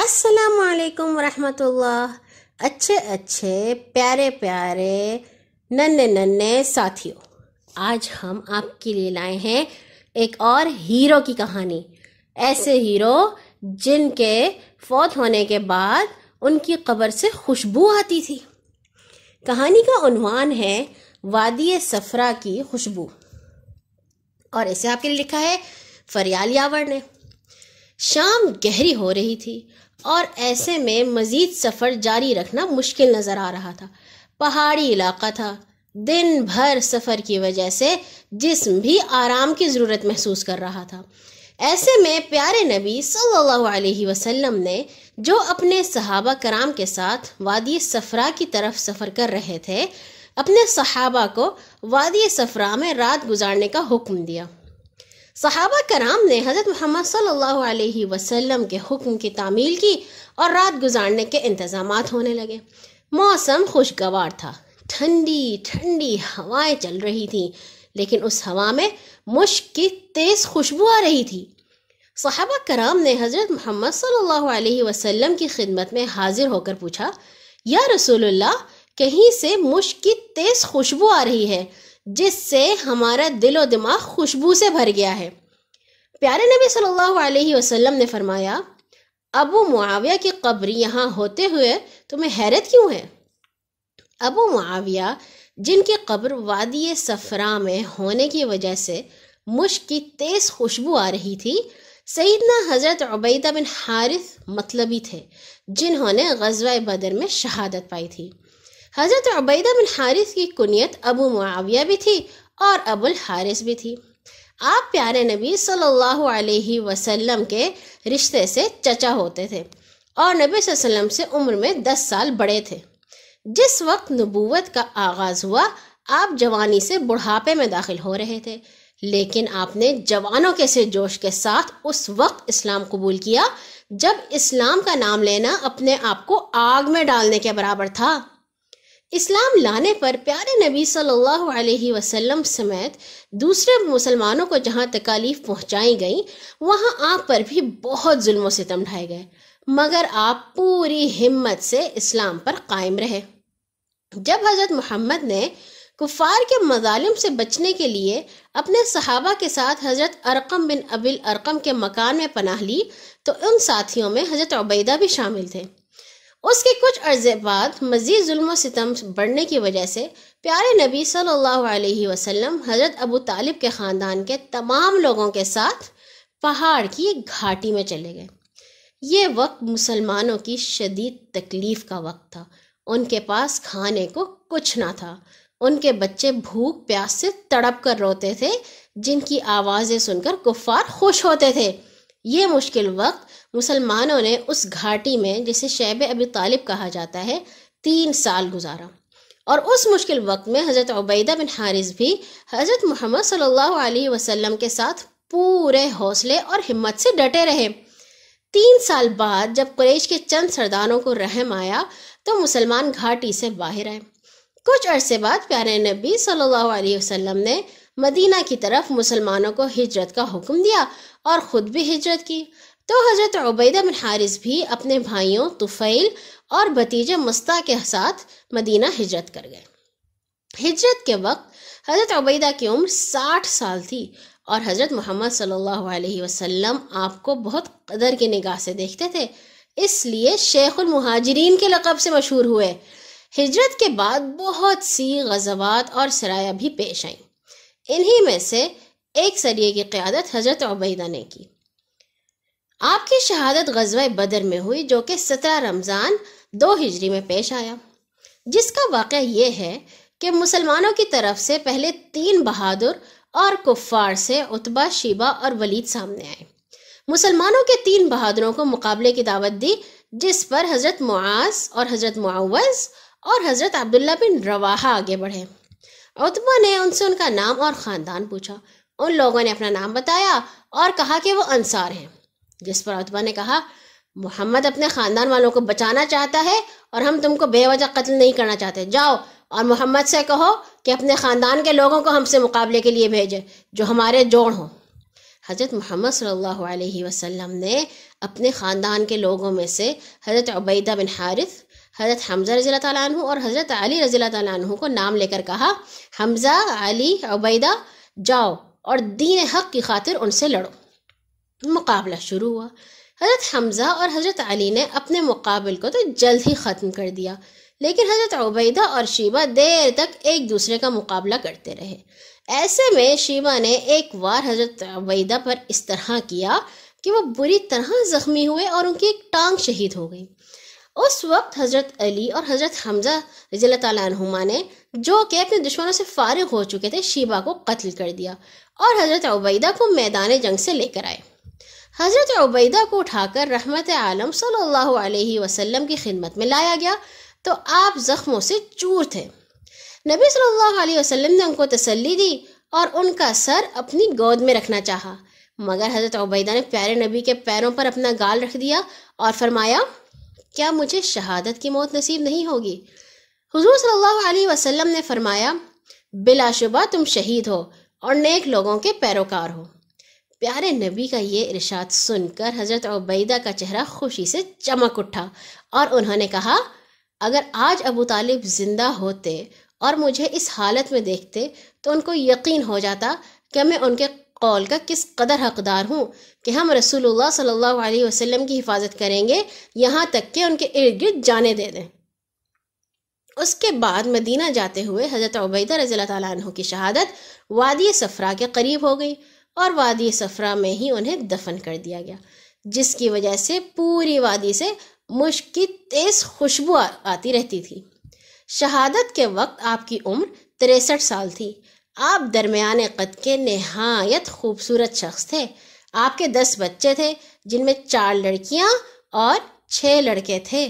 السلام علیکم ورحمۃ اللہ۔ اچھے پیارے پیارے ننے ساتھیوں، آج ہم آپ کے لیے لائے ہیں ایک اور ہیرو کی کہانی۔ ایسے ہیرو جن کے فوت ہونے کے بعد ان کی قبر سے خوشبو آتی تھی۔ کہانی کا عنوان ہے وادی صفرا کی خوشبو، اور اسے آپ کے لیے لکھا ہے فریال یاور نے۔ شام گہری ہو رہی تھی اور ایسے میں مزید سفر جاری رکھنا مشکل نظر آ رہا تھا۔ پہاڑی علاقہ تھا، دن بھر سفر کی وجہ سے جسم بھی آرام کی ضرورت محسوس کر رہا تھا۔ ایسے میں پیارے نبی صلی اللہ علیہ وسلم نے جو اپنے صحابہ کرام کے ساتھ وادی صفرا کی طرف سفر کر رہے تھے، اپنے صحابہ کو وادی صفرا میں رات گزارنے کا حکم دیا۔ صحابہ کرام نے حضرت محمد صلی اللہ علیہ وسلم کے حکم کی تعمیل کی اور رات گزارنے کے انتظامات ہونے لگے۔ موسم خوشگوار تھا، ٹھنڈی ہوائیں چل رہی تھیں، لیکن اس ہوا میں مشک کی تیز خوشبو آ رہی تھی۔ صحابہ کرام نے حضرت محمد صلی اللہ علیہ وسلم کی خدمت میں حاضر ہو کر پوچھا، یا رسول اللہ، کہیں سے مشک کی تیز خوشبو آ رہی ہے جس سے ہمارا دل و دماغ خوشبو سے بھر گیا ہے۔ پیارے نبی صلی اللہ علیہ وسلم نے فرمایا، ابو معاویہ کی قبر یہاں ہوتے ہوئے تمہیں حیرت کیوں ہے؟ ابو معاویہ جن کی قبر وادی صفرا میں ہونے کی وجہ سے مشک کی تیز خوشبو آ رہی تھی، سیدنا حضرت عبیدہ بن حارث مطلبی تھے، جنہوں نے غزوہ بدر میں شہادت پائی تھی۔ حضرت عبیدہ بن حارث کی کنیت ابو معاویہ بھی تھی اور ابو الحارث بھی تھی۔ آپ پیارے نبی صلی اللہ علیہ وسلم کے رشتے سے چچا ہوتے تھے اور نبی صلی اللہ علیہ وسلم سے عمر میں 10 سال بڑے تھے۔ جس وقت نبوت کا آغاز ہوا، آپ جوانی سے بڑھاپے میں داخل ہو رہے تھے، لیکن آپ نے جوانوں کے سے جوش کے ساتھ اس وقت اسلام قبول کیا جب اسلام کا نام لینا اپنے آپ کو آگ میں ڈالنے کے برابر تھا۔ اسلام لانے پر پیارے نبی صلی اللہ علیہ وسلم سمیت دوسرے مسلمانوں کو جہاں تکالیف پہنچائی گئیں، وہاں آپ پر بھی بہت ظلم و ستم ڈھائے گئے، مگر آپ پوری ہمت سے اسلام پر قائم رہے۔ جب حضرت محمد نے کفار کے مظالم سے بچنے کے لیے اپنے صحابہ کے ساتھ حضرت ارقم بن ابی الارقم کے مکان میں پناہ لی تو ان ساتھیوں میں حضرت عبیدہ بھی شامل تھے۔ اس کے کچھ عرصے بعد مزید ظلم و ستم بڑھنے کی وجہ سے پیارے نبی صلی اللہ علیہ وسلم حضرت ابو طالب کے خاندان کے تمام لوگوں کے ساتھ پہاڑ کی ایک گھاٹی میں چلے گئے۔ یہ وقت مسلمانوں کی شدید تکلیف کا وقت تھا۔ ان کے پاس کھانے کو کچھ نہ تھا، ان کے بچے بھوک پیاس سے تڑپ کر روتے تھے، جن کی آوازیں سن کر کفار خوش ہوتے تھے۔ یہ مشکل وقت مسلمانوں نے اس گھاٹی میں، جسے شیب ابی طالب کہا جاتا ہے، 3 سال گزارا، اور اس مشکل وقت میں حضرت عبیدہ بن حارث بھی حضرت محمد صلی اللہ علیہ وسلم کے ساتھ پورے حوصلے اور ہمت سے ڈٹے رہے۔ 3 سال بعد جب قریش کے چند سرداروں کو رحم آیا تو مسلمان گھاٹی سے باہر آئے۔ کچھ عرصے بعد پیارے نبی صلی اللہ علیہ وسلم نے مدینہ کی طرف مسلمانوں کو ہجرت کا حکم دیا اور خود بھی ہجرت کی، تو حضرت عبیدہ بن حارث بھی اپنے بھائیوں طفیل اور بھتیجے مصطح کے ساتھ مدینہ ہجرت کر گئے۔ ہجرت کے وقت حضرت عبیدہ کی عمر 60 سال تھی اور حضرت محمد صلی اللہ علیہ وسلم آپ کو بہت قدر کی نگاہ سے دیکھتے تھے، اس لیے شیخ المہاجرین کے لقب سے مشہور ہوئے۔ ہجرت کے بعد بہت سی غزوات اور سرایہ بھی پیش آئیں، انہی میں سے ایک سریے کی قیادت حضرت عبیدہ نے کی۔ آپ کی شہادت غزوہ بدر میں ہوئی، جو کہ 17 رمضان 2 ہجری میں پیش آیا، جس کا واقعہ یہ ہے کہ مسلمانوں کی طرف سے پہلے 3 بہادر اور کفار سے عتبہ، شیبہ اور ولید سامنے آئے۔ مسلمانوں کے 3 بہادروں کو مقابلے کی دعوت دی، جس پر حضرت معاذ اور حضرت معوذ اور حضرت عبداللہ بن رواحہ آگے بڑھے۔ عتبہ نے ان سے ان کا نام اور خاندان پوچھا۔ ان لوگوں نے اپنا نام بتایا اور کہا کہ وہ انصار ہیں، جس پر عتبہ نے کہا، محمد اپنے خاندان والوں کو بچانا چاہتا ہے اور ہم تم کو بے وجہ قتل نہیں کرنا چاہتے، جاؤ اور محمد سے کہو کہ اپنے خاندان کے لوگوں کو ہم سے مقابلے کے لیے بھیجے جو ہمارے جوڑ ہوں۔ حضرت محمد صلی اللہ علیہ وسلم نے اپنے خاندان کے لوگوں میں سے حضرت عبیدہ بن حارث، حضرت حمزہ رضی اللہ تعالیٰ عنہ اور حضرت علی رضی اللہ تعالیٰ عنہ کو نام لے کر کہا، حمزہ، علی، عبیدہ، جاؤ اور دین حق کی خاطر ان سے لڑو۔ مقابلہ شروع ہوا۔ حضرت حمزہ اور حضرت علی نے اپنے مقابل کو تو جلد ہی ختم کر دیا، لیکن حضرت عبیدہ اور شیبہ دیر تک ایک دوسرے کا مقابلہ کرتے رہے۔ ایسے میں شیبہ نے ایک بار حضرت عبیدہ پر اس طرح کیا کہ وہ بری طرح زخمی ہوئے اور ان کی ایک ٹانگ شہید ہو گئی۔ اس وقت حضرت علی اور حضرت حمزہ رضی اللہ تعالیٰ عنہما نے، جو کہ اپنے دشمنوں سے فارغ ہو چکے تھے، شیبہ کو قتل کر دیا اور حضرت عبیدہ کو میدان جنگ سے لے کر آئے۔ حضرت عبیدہ کو اٹھا کر رحمت عالم صلی اللہ علیہ وسلم کی خدمت میں لایا گیا تو آپ زخموں سے چور تھے۔ نبی صلی اللہ علیہ وسلم نے ان کو تسلی دی اور ان کا سر اپنی گود میں رکھنا چاہا، مگر حضرت عبیدہ نے پیارے نبی کے پیروں پر اپنا گال رکھ دیا اور فرمایا، کیا مجھے شہادت کی موت نصیب نہیں ہوگی؟ حضور صلی اللہ علیہ وسلم نے فرمایا، بلا شبہ تم شہید ہو اور نیک لوگوں کے پیروکار ہو۔ پیارے نبی کا یہ ارشاد سن کر حضرت عبیدہ کا چہرہ خوشی سے چمک اٹھا اور انہوں نے کہا، اگر آج ابو طالب زندہ ہوتے اور مجھے اس حالت میں دیکھتے تو ان کو یقین ہو جاتا کہ میں ان کے قول کا کس قدر حقدار ہوں کہ ہم رسول اللہ صلی اللہ علیہ وسلم کی حفاظت کریں گے یہاں تک کہ ان کے ارد گرد جانے دے دیں۔ اس کے بعد مدینہ جاتے ہوئے حضرت عبیدہ رضی اللہ تعالیٰ عنہ کی شہادت وادی صفرا کے قریب ہو گئی اور وادی صفرا میں ہی انہیں دفن کر دیا گیا، جس کی وجہ سے پوری وادی سے مشک کی تیز خوشبو آتی رہتی تھی۔ شہادت کے وقت آپ کی عمر 63 سال تھی۔ آپ درمیان قد کے نہایت خوبصورت شخص تھے۔ آپ کے 10 بچے تھے، جن میں 4 لڑکیاں اور 6 لڑکے تھے۔